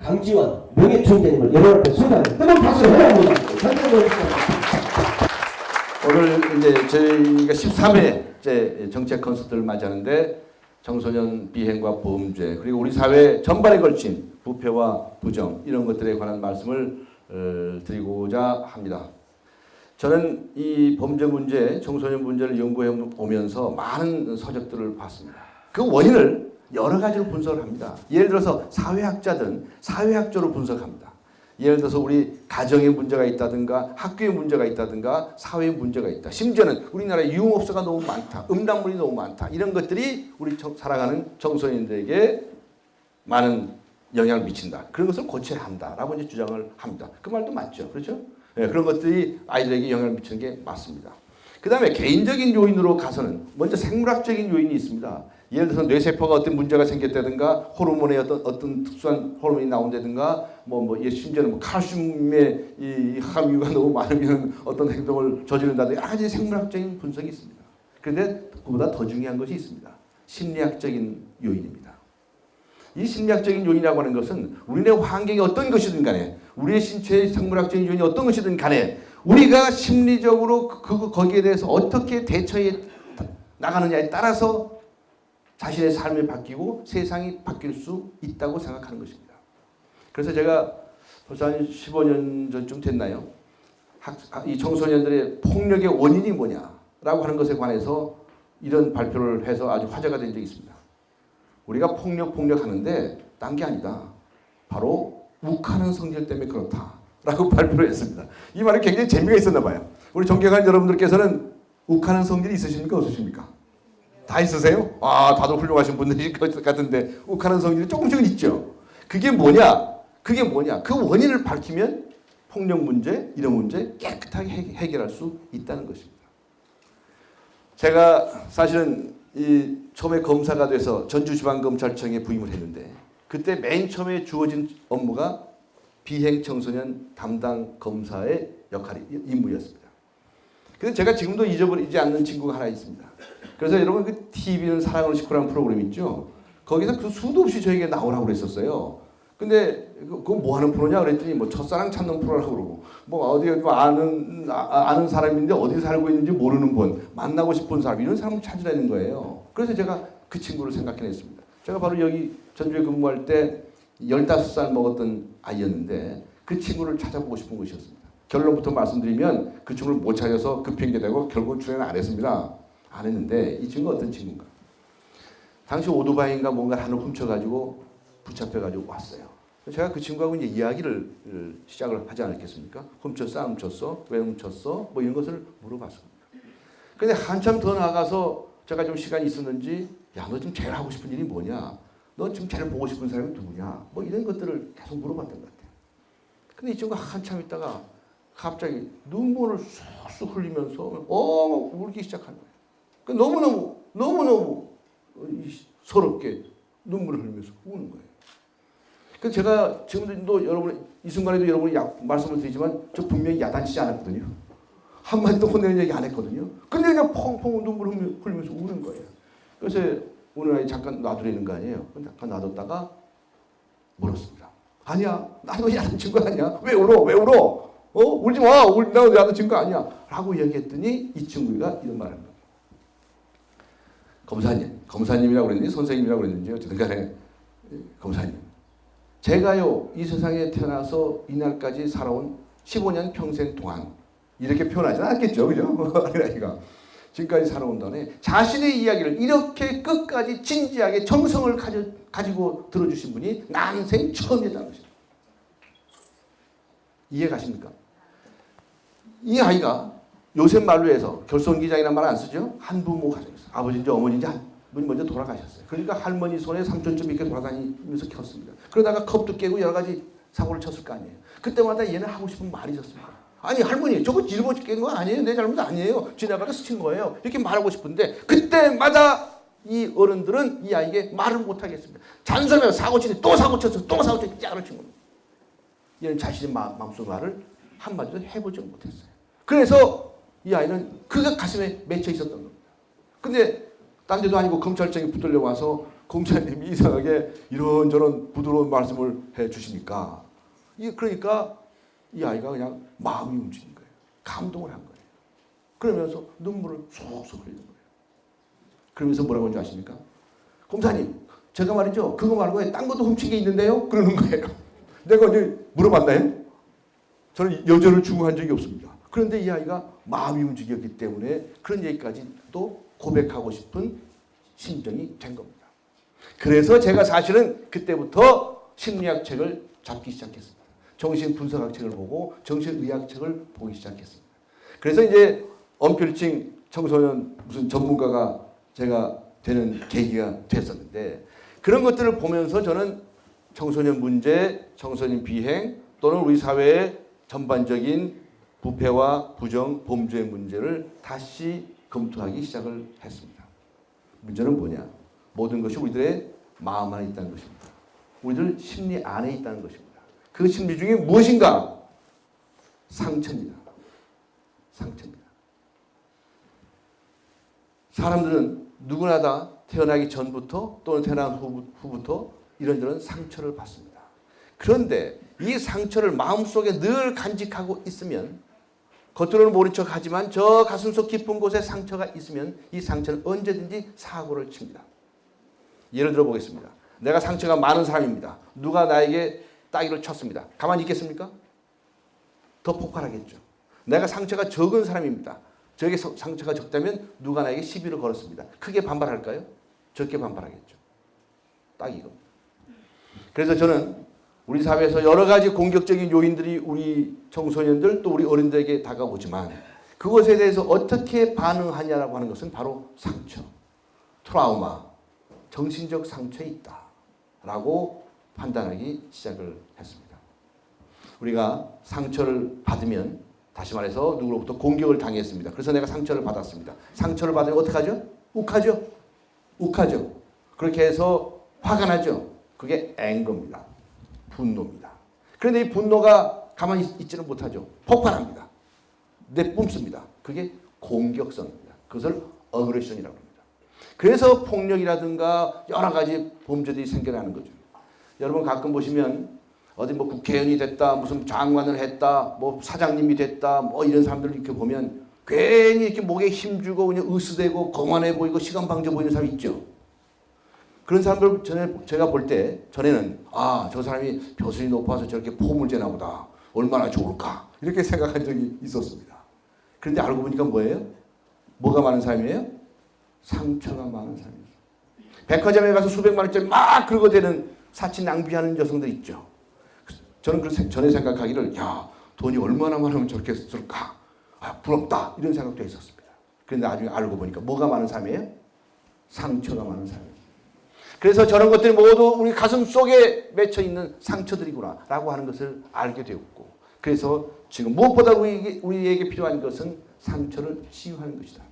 강지원 명예총재님을 여러분 앞에 소개하는 뜨거운 박수로 환영합니다. 오늘 이제 저희가 13회째 정책 콘서트를 맞이하는데 청소년 비행과 범죄 그리고 우리 사회 전반에 걸친 부패와 부정 이런 것들에 관한 말씀을 드리고자 합니다. 저는 이 범죄 문제, 청소년 문제를 연구해 오면서 많은 서적들을 봤습니다. 그 원인을 여러 가지로 분석을 합니다. 예를 들어서 사회학자든 사회학적으로 분석합니다. 예를 들어서 우리 가정에 문제가 있다든가 학교에 문제가 있다든가 사회에 문제가 있다. 심지어는 우리나라에 유흥업소가 너무 많다. 음란물이 너무 많다. 이런 것들이 우리 살아가는 청소년들에게 많은 영향을 미친다. 그런 것을 고쳐야 한다라고 이제 주장을 합니다. 그 말도 맞죠. 그렇죠? 네, 그런 것들이 아이들에게 영향을 미치는 게 맞습니다. 그 다음에 개인적인 요인으로 가서는 먼저 생물학적인 요인이 있습니다. 예를 들어서 뇌세포가 어떤 문제가 생겼다든가 호르몬의 어떤 특수한 호르몬이 나온다든가 심지어는 칼슘의 이 함유가 너무 많으면 어떤 행동을 저지른다든가 여러 가지 생물학적인 분석이 있습니다. 그런데 그보다 더 중요한 것이 있습니다. 심리학적인 요인입니다. 이 심리학적인 요인이라고 하는 것은 우리네 환경이 어떤 것이든 간에 우리의 신체의 생물학적인 요인이 어떤 것이든 간에 우리가 심리적으로 거기에 대해서 어떻게 대처해 나가느냐에 따라서 자신의 삶이 바뀌고 세상이 바뀔 수 있다고 생각하는 것입니다. 그래서 제가 벌써 한 15년 전쯤 됐나요? 이 청소년들의 폭력의 원인이 뭐냐라고 하는 것에 관해서 이런 발표를 해서 아주 화제가 된 적이 있습니다. 우리가 폭력하는데 딴 게 아니다. 바로 욱하는 성질 때문에 그렇다라고 발표를 했습니다. 이 말이 굉장히 재미가 있었나 봐요. 우리 존경하는 여러분들께서는 욱하는 성질이 있으십니까? 없으십니까? 다 있으세요? 아, 다들 훌륭하신 분들일 것 같은데 욱하는 성질이 조금씩은 있죠. 그게 뭐냐? 그 원인을 밝히면 폭력 문제, 이런 문제 깨끗하게 해결할 수 있다는 것입니다. 제가 사실은 처음에 검사가 돼서 전주지방검찰청에 부임을 했는데 그때 맨 처음에 주어진 업무가 비행 청소년 담당 검사의 임무였습니다. 그래서 제가 지금도 잊어버리지 않는 친구가 하나 있습니다. 그래서 여러분 그 TV는 사랑으로 식구라는 프로그램 있죠. 거기서 그 수도 없이 저에게 나오라고 그랬었어요. 근데 그건 뭐 하는 프로냐 그랬더니 뭐 첫사랑 찾는 프로라고 그러고 어디 아는 사람인데 어디 살고 있는지 모르는 분 만나고 싶은 사람 이런 사람을 찾으라는 거예요. 그래서 제가 그 친구를 생각해냈습니다. 제가 바로 여기 전주에 근무할 때 15살 먹었던 아이였는데 그 친구를 찾아보고 싶은 것이었습니다. 결론부터 말씀드리면 그 친구를 못 찾아서 그 핑계대고 결국 출연 안 했습니다. 안 했는데 이 친구가 어떤 친구인가? 당시 오토바이인가 뭔가 하나 훔쳐가지고 붙잡혀가지고 왔어요. 제가 그 친구하고 이제 이야기를 시작을 하지 않았겠습니까? 훔쳤어, 안 훔쳤어? 왜 훔쳤어? 뭐 이런 것을 물어봤습니다. 근데 한참 더 나가서 제가 좀 시간이 있었는지 야, 너 지금 제일 하고 싶은 일이 뭐냐? 너 지금 제일 보고 싶은 사람이 누구냐? 뭐 이런 것들을 계속 물어봤던 것 같아요. 근데 이 친구가 한참 있다가 갑자기 눈물을 쑥쑥 흘리면서 울기 시작하는 거예요. 너무너무 서럽게 눈물을 흘리면서 우는 거예요. 그래서 제가 지금도 여러분 이 순간에도 여러분이 말씀을 드리지만 저 분명히 야단치지 않았거든요. 한마디도 혼내는 얘기 안 했거든요. 근데 그냥 펑펑 눈물 흘리면서 우는 거예요. 그래서 오늘 아이 잠깐 놔두려는 거 아니에요. 잠깐 놔뒀다가 물었습니다. 아니야, 나도 야단친 거 아니야. 왜 울어? 울지 마. 나도 야단친 거 아니야. 라고 얘기했더니 이 친구가 이런 말을 합니다. 검사님이라고 그랬는지 선생님이라고 그랬는지 어쨌든 간에 검사님. 제가요 이 세상에 태어나서 이날까지 살아온 15년 평생 동안 이렇게 표현하지 않았겠죠. 그죠? 어린아이가. 지금까지 살아온 동안에 자신의 이야기를 이렇게 끝까지 진지하게 정성을 가지고 들어주신 분이 난생 처음이라는 것입니다. 이해 가십니까? 이 아이가 요새 말로 해서 결손기장이라는 말 안 쓰죠? 한부모 가정이었어요. 아버지인지 어머니인지 한 분이 먼저 돌아가셨어요. 그러니까 할머니 손에 삼촌쯤 이렇게 돌아다니면서 컸습니다. 그러다가 컵도 깨고 여러 가지 사고를 쳤을 거 아니에요. 그때마다 얘는 하고 싶은 말이 있었습니다. 아니 할머니 저거 뒤집어 깬 거 아니에요. 내 잘못 아니에요. 지나가다 스친 거예요. 이렇게 말하고 싶은데 그때마다 이 어른들은 이 아이에게 말을 못하겠습니다. 잔소리하면 사고 치니 또 사고 쳤어. 또 사고 쳤어. 짝을 친 겁니다. 얘는 자신의 마음속 말을 한마디도 해보지 못했어요. 그래서 이 아이는 그가 가슴에 맺혀 있었던 겁니다. 근데 딴 데도 아니고 검찰청에 붙들려 와서 공자님이 이상하게 이런저런 부드러운 말씀을 해 주시니까 그러니까 이 아이가 그냥 마음이 움직인 거예요. 감동을 한 거예요. 그러면서 눈물을 쏙쏙 흘리는 거예요. 그러면서 뭐라고 하는지 아십니까? 공자님, 제가 말이죠. 그거 말고 딴 것도 훔친 게 있는데요? 그러는 거예요. 내가 이제 물어봤나요? 저는 여자를 추구한 적이 없습니다. 그런데 이 아이가 마음이 움직였기 때문에 그런 얘기까지 또 고백하고 싶은 심정이 된 겁니다. 그래서 제가 사실은 그때부터 심리학 책을 잡기 시작했습니다. 정신분석학 책을 보고 정신의학 책을 보기 시작했습니다. 그래서 이제 언필칭 청소년 무슨 전문가가 제가 되는 계기가 됐었는데 그런 것들을 보면서 저는 청소년 문제, 청소년 비행 또는 우리 사회의 전반적인 부패와 부정, 범죄의 문제를 다시 검토하기 시작을 했습니다. 문제는 뭐냐? 모든 것이 우리들의 마음 안에 있다는 것입니다. 우리들 심리 안에 있다는 것입니다. 그 심리 중에 무엇인가? 상처입니다. 상처입니다. 사람들은 누구나 다 태어나기 전부터 또는 태어난 후부터 이런저런 상처를 받습니다. 그런데 이 상처를 마음속에 늘 간직하고 있으면 겉으로는 모른 척 하지만 저 가슴속 깊은 곳에 상처가 있으면 이 상처는 언제든지 사고를 칩니다. 예를 들어 보겠습니다. 내가 상처가 많은 사람입니다. 누가 나에게 따기를 쳤습니다. 가만히 있겠습니까? 더 폭발하겠죠. 내가 상처가 적은 사람입니다. 저에게 상처가 적다면 누가 나에게 시비를 걸었습니다. 크게 반발할까요? 적게 반발하겠죠. 딱 이겁니다. 그래서 저는 우리 사회에서 여러 가지 공격적인 요인들이 우리 청소년들 또 우리 어른들에게 다가오지만 그것에 대해서 어떻게 반응하냐라고 하는 것은 바로 상처, 트라우마, 정신적 상처에 있다라고 판단하기 시작을 했습니다. 우리가 상처를 받으면 다시 말해서 누구로부터 공격을 당했습니다. 그래서 내가 상처를 받았습니다. 상처를 받으면 어떡하죠? 욱하죠? 욱하죠. 그렇게 해서 화가 나죠. 그게 앵거입니다. 분노입니다. 그런데 이 분노가 가만히 있지는 못하죠. 폭발합니다. 내뿜습니다. 그게 공격성입니다. 그것을 어그레션이라고 합니다. 그래서 폭력이라든가 여러 가지 범죄들이 생겨나는 거죠. 여러분 가끔 보시면 어디 뭐 국회의원이 됐다, 무슨 장관을 했다, 뭐 사장님이 됐다, 뭐 이런 사람들을 이렇게 보면 괜히 이렇게 목에 힘주고 그냥 으스대고 거만해 보이고 시간방져 보이는 사람이 있죠. 그런 사람들 제가 볼 때 전에는 저 사람이 벼슬이 높아서 저렇게 포물제나 보다. 얼마나 좋을까. 이렇게 생각한 적이 있었습니다. 그런데 알고 보니까 뭐예요? 뭐가 많은 사람이에요? 상처가 많은 사람이에요. 백화점에 가서 수백만 원짜리 막 긁어대는 사치 낭비하는 여성들 있죠. 저는 전에 생각하기를 돈이 얼마나 많으면 저렇게 쓸까? 부럽다. 이런 생각도 했었습니다. 그런데 나중에 알고 보니까 뭐가 많은 사람이에요? 상처가 많은 사람이에요. 그래서 저런 것들이 모두 우리 가슴 속에 맺혀 있는 상처들이구나 라고 하는 것을 알게 되었고 그래서 지금 무엇보다 우리에게 필요한 것은 상처를 치유하는 것이다.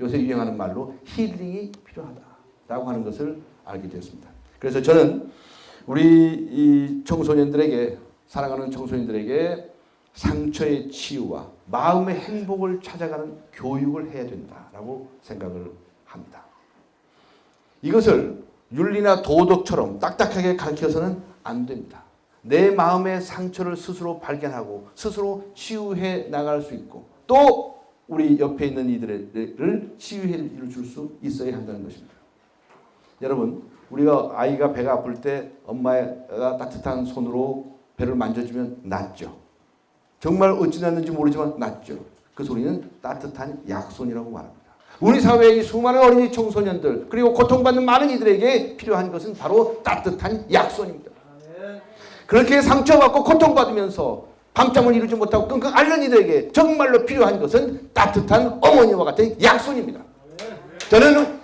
요새 유행하는 말로 힐링이 필요하다라고 하는 것을 알게 되었습니다. 그래서 저는 우리 이 청소년들에게 사랑하는 청소년들에게 상처의 치유와 마음의 행복을 찾아가는 교육을 해야 된다라고 생각을 합니다. 이것을 윤리나 도덕처럼 딱딱하게 가르쳐서는 안 됩니다. 내 마음의 상처를 스스로 발견하고 스스로 치유해 나갈 수 있고 또 우리 옆에 있는 이들을 치유해 줄 수 있어야 한다는 것입니다. 여러분 우리가 아이가 배가 아플 때 엄마가 따뜻한 손으로 배를 만져주면 낫죠. 정말 어찌 낫는지 모르지만 낫죠. 그 소리는 따뜻한 약손이라고 말합니다. 우리 사회의 수많은 어린이 청소년들 그리고 고통받는 많은 이들에게 필요한 것은 바로 따뜻한 약손입니다. 그렇게 상처받고 고통받으면서 밤잠을 이루지 못하고 끙끙 앓는 이들에게 정말로 필요한 것은 따뜻한 어머니와 같은 약손입니다. 저는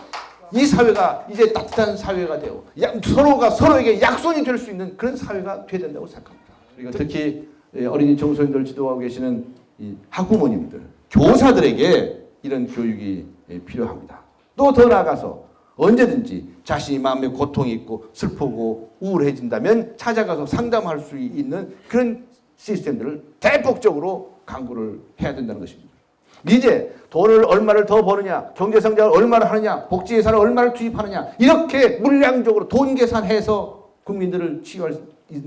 이 사회가 이제 따뜻한 사회가 되어 서로가 서로에게 약손이 될 수 있는 그런 사회가 되어야 된다고 생각합니다. 그리고 특히 어린이 청소년들 지도하고 계시는 이 학부모님들, 교사들에게 이런 교육이 필요합니다. 또 더 나아가서 언제든지 자신이 마음에 고통이 있고 슬프고 우울해진다면 찾아가서 상담할 수 있는 그런 시스템들을 대폭적으로 강구를 해야 된다는 것입니다. 이제 돈을 얼마를 더 버느냐, 경제성장을 얼마를 하느냐, 복지예산을 얼마를 투입하느냐, 이렇게 물량적으로 돈 계산해서 국민들을 치유할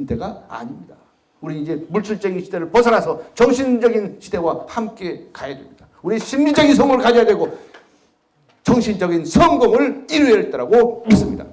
데가 아닙니다. 우리 이제 물질적인 시대를 벗어나서 정신적인 시대와 함께 가야 됩니다. 우리 심리적인 성공을 가져야 되고 정신적인 성공을 이루어야 할 때라고 믿습니다.